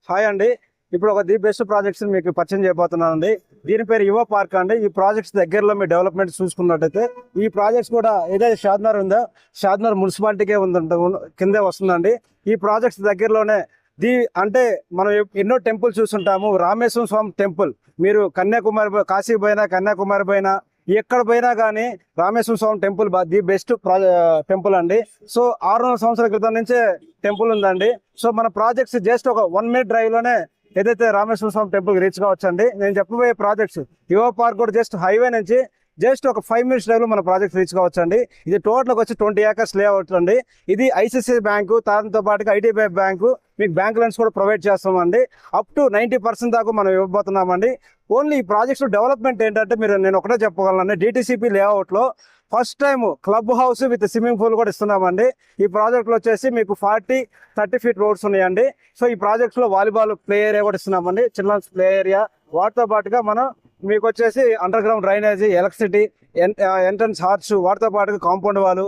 Hi అండి. ఇప్పుడు ఒక ది బెస్ట్ ప్రాజెక్ట్స్ మీకు పరిచయం చేయబోతున్నానండి. దీని పేరు యువ పార్క్ అండి. ఈ ప్రాజెక్ట్స్ దగ్గరలో మీ డెవలప్మెంట్ చూసుకున్నట్టయితే ఈ ప్రాజెక్ట్స్ కూడా ఏదైతే షాద్నగర్ ఉందో షాద్నగర్ మున్సిపాలిటీకే కిందే వస్తుందండి. ఈ ప్రాజెక్ట్స్ దగ్గరలోనే అంటే మనం ఎన్నో టెంపుల్ చూస్తుంటాము. రామేశ్వరం స్వామి టెంపుల్ మీరు కన్యాకుమారి కాశీ పోయినా కన్యాకుమారి పోయినా ఎక్కడ పోయినా కానీ రామేశ్వరం స్వామి టెంపుల్ ది బెస్ట్ టెంపుల్ అండి. సో 600 సంవత్సరాల క్రితం నుంచే టెంపుల్ ఉందండి. సో మన ప్రాజెక్ట్స్ జస్ట్ ఒక 1 minute డ్రైవ్ లోనే ఏదైతే రామేశ్వరం స్వామి టెంపుల్ రీచ్ కావచ్చండి. నేను చెప్పబోయే ప్రాజెక్ట్స్ యువ పార్క్ కూడా జస్ట్ హైవే నుంచి జస్ట్ ఒక 5 minutes డ్రైవ్ లో మన ప్రాజెక్ట్ రీచ్ కావచ్చండి. ఇది టోటల్ వచ్చి 20 acres లేఅవుట్ అండి. ఇది ఐసిఐసిఐ బ్యాంకు, దాంతో పాటుగా ఐడిబిఐ బ్యాంకు మీకు బ్యాంక్ లోన్స్ కూడా ప్రొవైడ్ చేస్తామండి. అప్ టు 90% దాకా మనం ఇవ్వబోతున్నామండి. ఓన్లీ ఈ ప్రాజెక్ట్స్ డెవలప్మెంట్ ఏంటంటే నేను ఒకటే చెప్పగలను, డిటిసిపి లేఅవుట్ లో first time club house with swimming pool కూడా ఇస్తున్నామండి. ఈ ప్రాజెక్ట్ లో వచ్చేసి మీకు 40-30 feet రోడ్స్ ఉన్నాయండి. సో ఈ ప్రాజెక్ట్స్ లో వాలీబాల్ ప్లే ఏరియా కూడా ఇస్తున్నామండి, చిల్డ్రన్స్ ప్లే ఏరియా. వాటితో పాటుగా మనం మీకు వచ్చేసి under ground drainage, electricity, entrance hearts, వాటితో పాటుగా కాంపౌండ్ వాళ్ళు,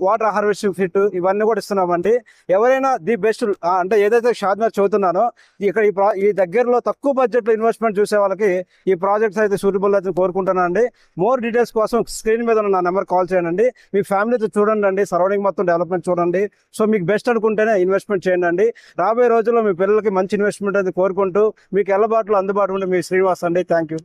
వాటర్ హార్వెస్టింగ్ ఫిట్ ఇవన్నీ కూడా ఇస్తున్నామండి. ఎవరైనా ది బెస్ట్ అంటే ఏదైతే షాద్నగర్ చదువుతున్నానో ఇక్కడ ఈ దగ్గరలో తక్కువ బడ్జెట్లో ఇన్వెస్ట్మెంట్ చూసే వాళ్ళకి ఈ ప్రాజెక్ట్స్ అయితే సూటబుల్ అయితే కోరుకుంటున్నానండి. మోర్ డీటెయిల్స్ కోసం స్క్రీన్ మీద ఉన్న నా నెంబర్ కాల్ చేయండి. మీ ఫ్యామిలీతో చూడండి, సరౌండింగ్ మొత్తం డెవలప్మెంట్ చూడండి. సో మీకు బెస్ట్ అనుకుంటేనే ఇన్వెస్ట్మెంట్ చేయండి. రాబోయే రోజుల్లో మీ పిల్లలకి మంచి ఇన్వెస్ట్మెంట్ అయితే కోరుకుంటూ మీకు అందుబాటులో ఉండే మీ శ్రీనివాస్ అండి. Thank you.